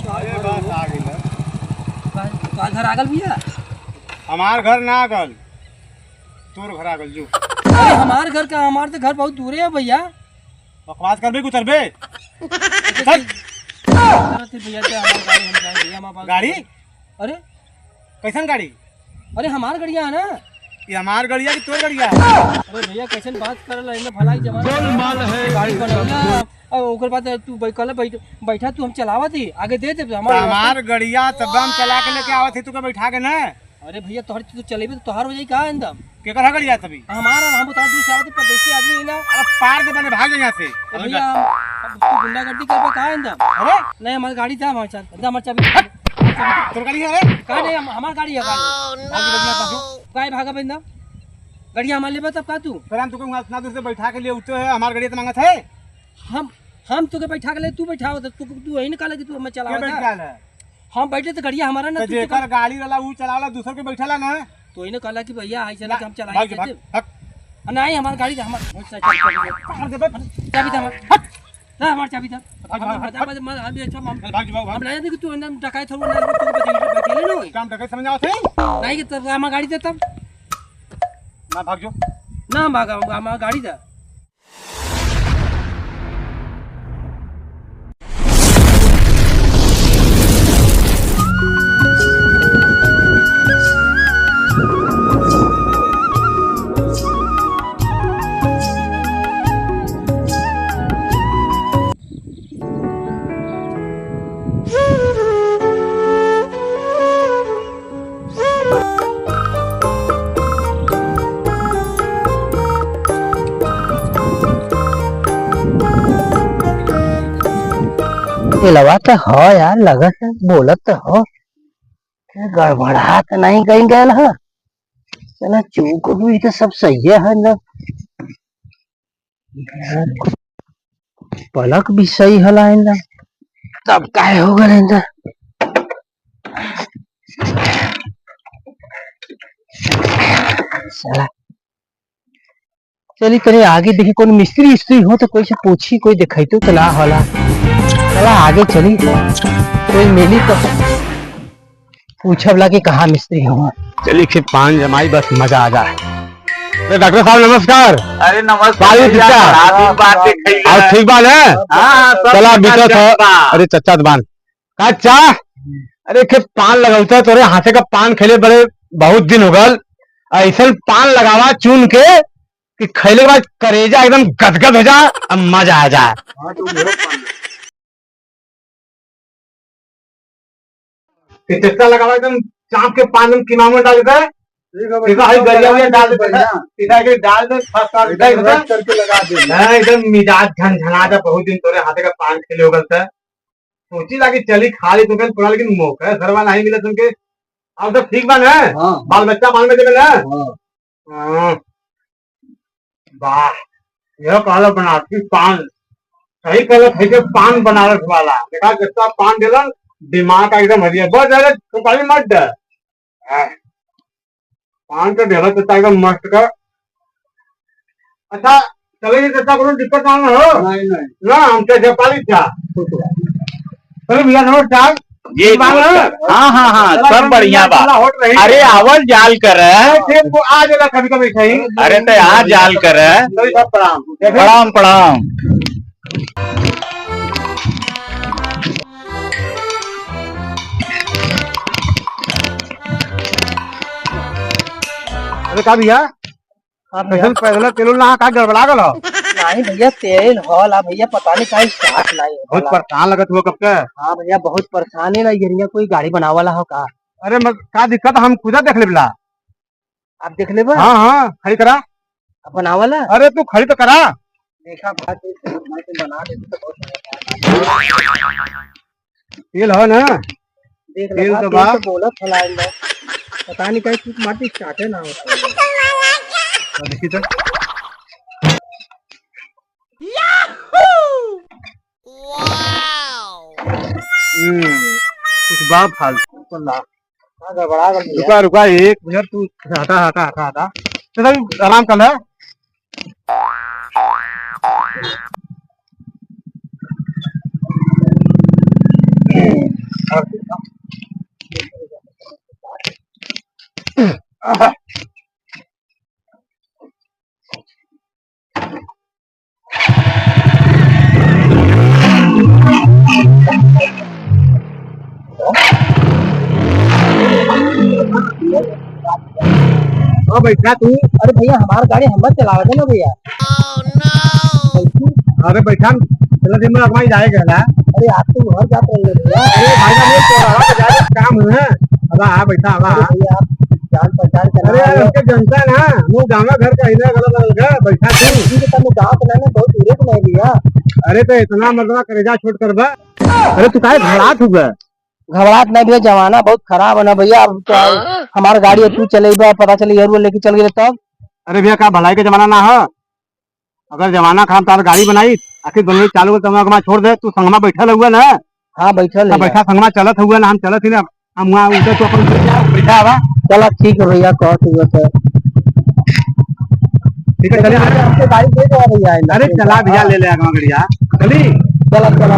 अरे बस आ गई ना। का घर आगल भैया? हमार घर ना आगल, तोर घर आगल जो। अरे हमार घर का, हमार तो घर बहुत दूर है भैया। बकवास करबे कुछ करबे। चल भैया से हमार गाड़ी हम जाएंगे भैया हमारे पास गाड़ी अरे कैसन गाड़ी? अरे हमार गड़िया है ना। ये हमार गड़िया की तोर गड़िया? अरे भैया कैसे बात कर रहा है, भलाई जमाना है गाड़ी बनौला और ओकर बाद तू कल बैठा तू हम चलावा थी आगे दे दे हमार गड़िया तब हम चला के लेके आवत थी, तू के बैठा के ना। अरे भैया तोहर तू चलेबे तो तोहार हो जाई का एकदम के करा गड़िया तभी हमारा हम बता दूर से आवत परदेसी आदमी है ना। अरे पार दे बने भाग यहाँ से। भैया अब तू गुंडागर्दी करबे का एकदम? अरे नहीं हमारी गाड़ी था हमारे साथ एकदम हमार चाबी तोर गाड़ी है रे? का नहीं हमार गाड़ी है गाय भागा बंदा गड़िया हमारे लेबे तब का तू फिर हम तुके इतना दूर से बैठा के लिए उठते है, हमार गड़िया तो मांगत है। हम तुके बैठा के ले तू बैठा तू यही निकाले कि तू हमें के चलावा बैठ था। गया है? हम बैठे तो गड़िया हमारा ना तो तू जेकर गाड़ी वाला वो चलावला दूसर के बैठला ना। तो ही ने कहला कि भैया ऐसे ना कि हम भाग चलाएंगे भाग भाग। नहीं हमारी गाड़ी था हमार चाबी था हमार चाबी था हम नहीं कि तू एकदम डकायत हो ना तू बतेले ना काम डकैत समझ आवत है? नहीं कि तब हमार गाड़ी था तब ना भाग जो। ना भागा हमार गाड़ी था। लवा तो हो यार, लगत है बोलत तो हो गड़बड़ा तो नहीं कहीं गए है। चला चूक भी तो सब सही है ना, पलक भी सही हला ना, तब काहे हो गए ना। चली तेरे आगे देखी कोई मिस्त्री स्त्री हो तो कोई से पूछी, कोई दिखाई तो चला होला। चला आगे चली, कोई मिली तो पूछब ला कि कहाँ मिस्त्री हो। चलिए फिर पान जमाई, बस मजा आ जाए। डॉक्टर साहब नमस्कार। अरे नमस्कार। और ठीक बात है? चला बीता था। अरे चचा दुकान चाचा, अरे खेत पान लगाता है तोरे हाथे का पान खेले बड़े बहुत दिन हो गल। ऐसा पान लगावा चुन के कि खैले के बाद करेजा एकदम गदगद हो जाए और मजा आ जाए। चक्का लगावा एकदम चाप के पान में कीमा में डाल देता है, डाल दे करके लगा दे एकदम मिजाज झनझना जा। बहुत दिन तोरे हाथे का पान खेले हो गल था, सोची लागी चली खा ली तो थोड़ा, लेकिन मौका घरवा नहीं मिला तुमके। अब तो ठीक बान है, बाल बच्चा पान में देवे ना। वाह, यह कहला बनारसी पान, सही कहला थे के पान बनारस वाला। देखा कितना पान देलन, दिमाग का एकदम हरिया। बहुत ज्यादा सुपारी मत दे, पान तो देला तो एकदम मस्त का। अच्छा चले चाचा, कोई दिक्कत ना हो? नहीं ना, हमसे जपाली था। चलो भैया नमस्कार। जी हाँ हाँ हाँ, सब बढ़िया बात। अरे आवल जाल कर आ जाला कभी कभी सही। अरे तो यहाँ जाल कर प्रणाम प्रणाम प्रणाम। अरे का भैया पैदल तेल ना का गड़बड़ा गल? नहीं भैया तेल होला भैया, पता नहीं कहीं स्टार्ट नहीं हो। बहुत परेशान लगत हो कब के? हाँ भैया बहुत परेशानी ना, ये कोई गाड़ी बनावाला हो का? अरे का दिक्कत, हम खुद देख लेबला। आप देख ले बा? हाँ हाँ खड़ी करा बनावाला। अरे तू खड़ी तो करा। देखा बात बना दे तो तेल हो ना, देख तेल ले तो बा बोला फलाएंगे, पता नहीं कहीं कुछ माटी स्टार्ट है ना होता। देखी तो कुछ बात फालतू रुका रुका एक मिनट, तू हटा हटा हटा हटा। चल आराम कर ले। बैठा तू। अरे भैया हमारी गाड़ी हम चलावे थे ना भैया। अरे बैठा चला दिन में अगवाई जाएगा ना। अरे आप तो घर जाते रहिए भैया। अरे भाई साहब काम है। अब आ बैठा अब भैया आप जान पहचान कर। अरे यार उसके जनता ना वो गाँव घर का इधर गलत बैठा तू गाँव के लाने बहुत दूर को नहीं भैया। अरे तो इतना मर्दवा करेजा छोड़ कर बा। अरे तू काहे घबराहट हुआ? घबराहट नहीं भैया, जमाना बहुत खराब है ना भैया। अब तो हमारी गाड़ी तू चलेगा पता चले यार लेके चल गए तब। अरे भैया क्या भलाई का जमाना ना है? अगर जमाना खराब तार गाड़ी बनाई आखिर दोनों चालू कर छोड़ दे। तू संगमा बैठा हुआ ना? हाँ बैठा बैठा संगमा चलत हुआ ना, हम चलत ही ना। हम वहाँ उधर तो अपन बैठा हुआ। चलो ठीक है भैया, कहो ठीक है चलिए आपको गाड़ी दे दो भैया। अरे चला भैया ले ले आगवा गड़िया चली। चला चला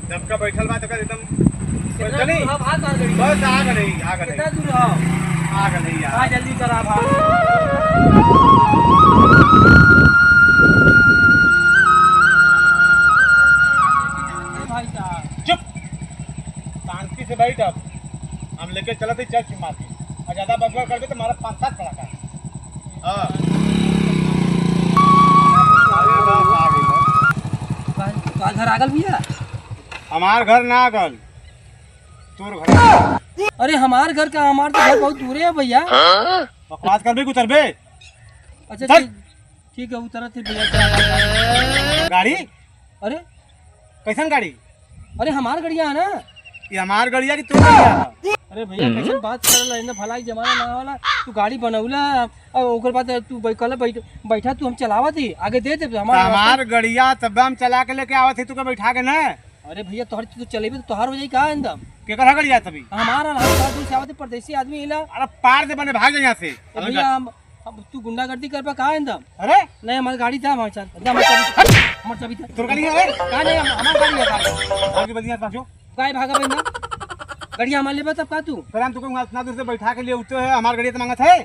जबका बैठल बा तक एकदम चली बस आग नहीं आग नहीं यार जल्दी करा भाई। चुप शांति से बैठ। अब हम लेके चलते चल मार के और ज्यादा बकवा कर दे तो हमारा 5-7 पड़ा का। घर आगल भैया? हमार घर ना आगल तोर घर। अरे हमार घर का हमार तो घर बहुत दूर है भैया। बकवास कर भी उतरबे। अच्छा ठीक है उतरा थे भैया। गाड़ी अरे कैसन गाड़ी? अरे हमार गड़िया है ना। ये हमार गड़िया की तोर गड़िया? अरे भैया कैसे बात करला, इतना भलाई जमाना ना वाला। तू गाड़ी बनौला और ओकर बाद तू कल बैठा तू हम चलावा थी आगे दे दे हमार गड़िया तब हम चला के लेके आवत थे तू का बैठा के ना। अरे भैया तोहर तू चलेबे तो तोहार हो जाई का एकदम के करा गड़िया तभी हमारा दूर से आवत परदेसी आदमी इला। अरे पार से बने भाग जा यहाँ से भैया हम तू गुंडागर्दी करबा का एकदम? अरे नहीं हमारी गाड़ी था हमारे साथ हमार चाबी था। तोर गाड़ी है का नहीं हमार गाड़ी है। आगे बदिया पाछो काय भागा बंदा गड़िया हमारे लेबा तब का तू? फिर हम तुमको इतना दूर से बैठा के लिए उठते है हमार गड़िया तो मांगत है।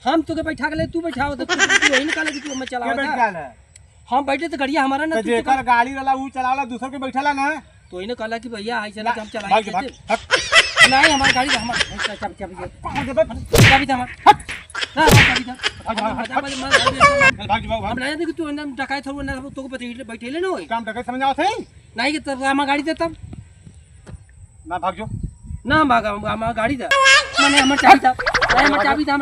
हम तुके बैठा के ले तू बैठाओ तो तू यही निकाले कि तू हमें चलावा। हम बैठे तो गड़िया हमारा ना। जेकर गाड़ी वाला वो चलावला दूसर के बैठाला ना तो इन्हें कहला कि भैया आई चला कि हम चलाएंगे। नहीं हमारी गाड़ी का हमारा चाबी था हम नहीं देखी तू एकदम डकायत हो ना तो बैठे ना होई काम डकायत समझ आवत है नहीं कि तब हमारी गाड़ी दे तब ना भाग जो ना भागा हमारी गाड़ी था मैंने हमारी चाबी था नहीं हमारी चाबी था हम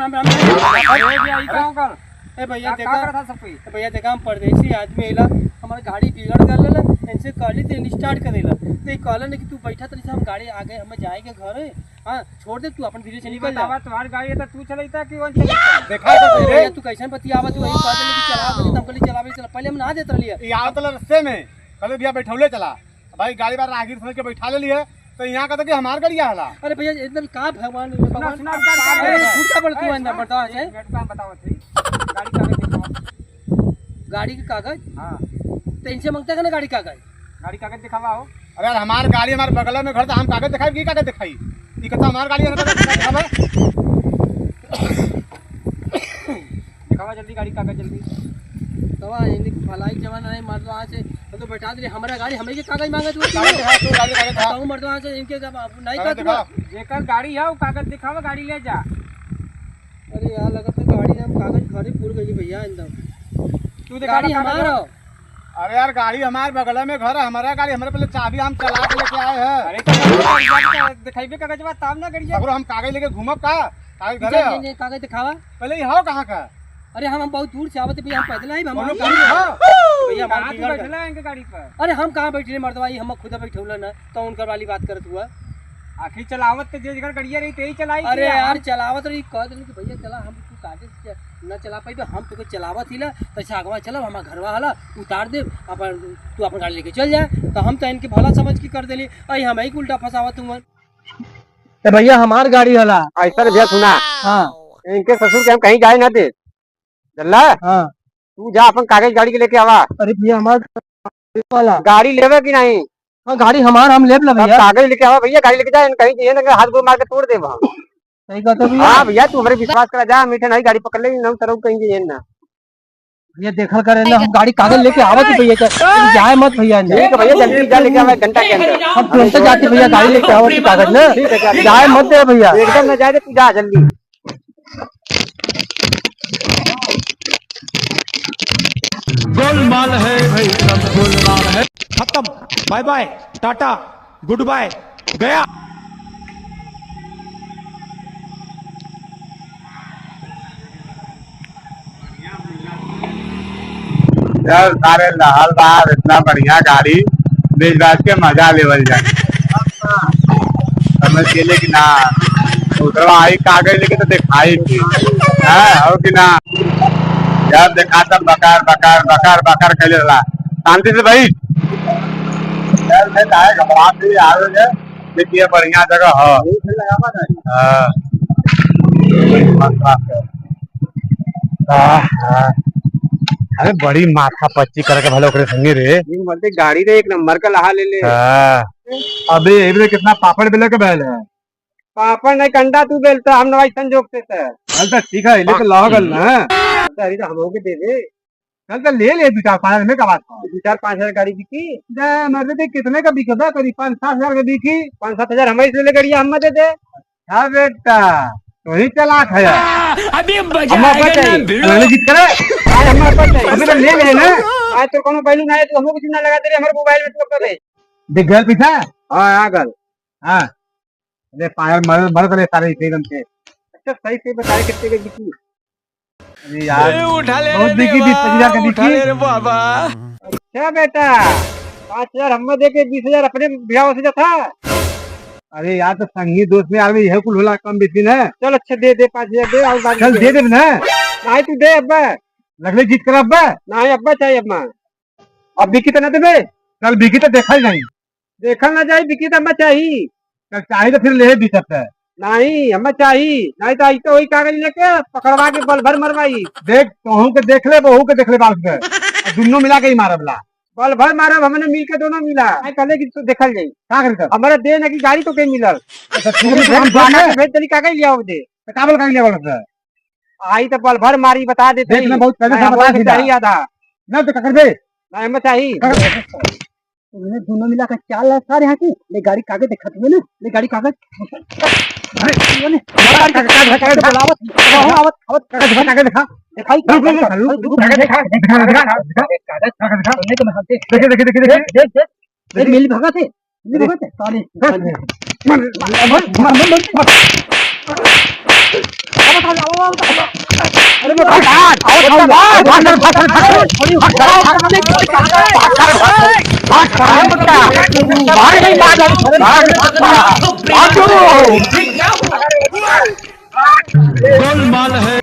ए भैया देखा हम परदेसी आदमी एला हमारी गाड़ी बिगड़ गल इनसे कहली तो स्टार्ट कर देला तो कहलन कि तू बैठा तरी से हम गाड़ी आगे हमें जाएंगे घर। हाँ छोड़ दे तू अपन धीरे से निकल जा। तुम्हारी गाड़ी है तो तू चलेता कि वो देखा तो भैया तू कैसे बतियावा तू वही कह देली कि चला तुम कहली चलावे चला पहले हम ना देत रहिए यहाँ तो रास्ते में कल भैया बैठौले चला भाई गाड़ी बार आगे समझ के बैठा ले लिए तो यहाँ कहता कि हमार गाड़ी आला। अरे भैया एकदम का भगवान छूटता पड़ तू अंदर बता है बताओ गाड़ी के कागज। हाँ तो इनसे मांगता है ना गाड़ी कागज दिखावा हो। अरे हमार गाड़ी हमारे बगल में घर था हम कागज दिखाई की कागज दिखाई ये कहता हमार गाड़ी दिखावा जल्दी गाड़ी कागज जल्दी दवा भलाई जमाना नहीं मर्दवा से तो बैठा दे हमारा गाड़ी हमें के कागज मांगे तू बताऊं मर्दवा से इनके नहीं का जेकर गाड़ी है वो कागज दिखावा गाड़ी ले जा। अरे यार लगा तो गाड़ी हम कागज घरे पूर गई भैया एकदम। तू गाड़ी हमारा अरे यार गाड़ी हमारे बगल में घर है, हमारा गाड़ी हमारे पहले चाबी हम चला के लेके आए हैं। अरे तो दिखाइबे कागज बा तब ना गाड़ी अगर हम कागज लेके घूमब का कागज घरे हो? कागज दिखावा। पहले ये हो कहाँ का? अरे हम बहुत दूर से आवत भैया, हम पैदल आई हम बोलो गाड़ी कहाँ हो? भैया हमारे बैठला इनके गाड़ी पर। अरे हम कहाँ बैठे मर्दवा, हम खुद बैठौला ना तो उनकर वाली बात करत हुआ। आखिर चलावत के जगह गाड़िया रही तेही चलाई। अरे यार चलावत रही कह देनी कि भैया चला, हम तू कागज से न चला पाइबे, हम तुके चलावत ही ला तो आगवा चलब, हमारा घरवा हला उतार दे अपन, तू अपन गाड़ी लेके चल जाए। तो हम तो इनके भला समझ के कर देली, आई हम ही उल्टा फंसावत हुआ। तो भैया हमार गाड़ी हला। ऐसा भैया सुना, हाँ इनके ससुर के हम कहीं जाए ना दे, चल हाँ। तू जा अपन कागज गाड़ी के लेके आवा। अरे भैया हमार वाला गाड़ी लेवे कि नहीं? हाँ गाड़ी हमार, हम लेब ला अब भैया। कागज लेके आवा भैया, गाड़ी लेके जा, कहीं चाहिए ना हाथ गोड़ मार के तोड़ दे वहाँ। सही कहते भैया। हाँ भैया तू हमारे विश्वास करा, जा मीठे नहीं गाड़ी पकड़ ले ना तरफ कहीं चाहिए ना। भैया देखल करे ना, हम गाड़ी कागज लेके आवत ही भैया, जाए मत भैया। ठीक है भैया, जल्दी जा लेके आवा, 1 घंटा के अंदर। हम तुरंत जाते भैया, गाड़ी लेके आवत ही कागज ना, ठीक है, जा। जाए मत दे भैया। एकदम न जाए दे, तू जा जल्दी। गोलमाल है भाई, सब गोलमाल है। खत्म, बाय बाय, टाटा, गुड बाय, गया। यार सारे लाल बाहर इतना बढ़िया गाड़ी बेच बाज के मजा लेवल जाए, समझ के ले कि ना उतरवा आई कागज लेके तो दिखाई थी और कि ना यार देखा तब बकार बकार बकार बकार खेले रहा। शांति से भाई यार मैं चाहे घबरा भी आ रहे हैं, देखिए बढ़िया जगह है। अरे बड़ी माथा पच्ची करके भले ओकरे संगे रे, गाड़ी रे 1 नंबर का लहा ले ले। अबे एबरे कितना पापड़ बेले के बैल है। पापड़ नहीं कंडा तू बेलता, हम नवाई संजोग से चल तो ठीक है, ले तो लागल ना, अरे तो हम होके दे दे। चल तो ले ले 2-4-5 में का बात 2-4-5 हजार गाड़ी बिकी, मर्द दे कितने का बिकता, करीब 5-7 हजार का बिकी। 5-7 हजार हमारी से ले गाड़िया हम दे दे। हाँ बेटा तो ही चलाक है यार, अभी जीत करे आज हमारे पास नहीं, हमें तो ले ले ना। आज तो कोनो पहलू ना है, तो हमको कुछ ना लगा दे हमारे मोबाइल में तो कर दे। दिख गया पीछा। हां आ गल। हाँ अरे पायल मर करे सारे एकदम से। अच्छा सही से बताए कितने के बिकी? अरे यार उठा ले बहुत बिकी, 20-25 हजार का बिकी। बाबा। अच्छा बेटा 5 हजार हम दे के 20 हजार अपने ब्याह से था। अरे यार तो संगी दोस्त में आदमी यह कुल होला, कम बेची ना। चल अच्छा दे दे 5 हजार दे, और बात चल दे दे ना, नहीं तू दे अब्बा, लगले जीत कर अब्बा। नहीं अब्बा चाहिए अब्बा। अब बिकी तो ना दे, चल बिकी तो देखा ही नहीं, देखल ना जाए बिकी तो अम्मा चाहिए। चल चाहे तो फिर ले भी सकता है। नहीं हमें चाहिए, नहीं तो आई तो वही कागज लेके पकड़वा के बल भर मरवाई। देख तोहू के देख ले, बहू के देख ले, बाल के दोनों मिला के ही मारबला। बल भर मारब, हमने मिल के दोनों मिला। कहले कि तो देखल जाई क्या करी तब? हमारा दे ना की गाड़ी तो कहीं मिलल। भेज तरी कागज लिया दे, काबल कर लिया बोलता आई तो पल भर मारी बता देते। देखना बहुत पहले से बता दिया। चाहिए आधा ना तो कर दे ना हमें चाहिए। उन्हें दोनों मिला कर 4 लाख सारे यहाँ की ले गाड़ी कागज दिखा तुम्हें ना, ले गाड़ी कागज। मिल भगत है साले। गोलमाल है।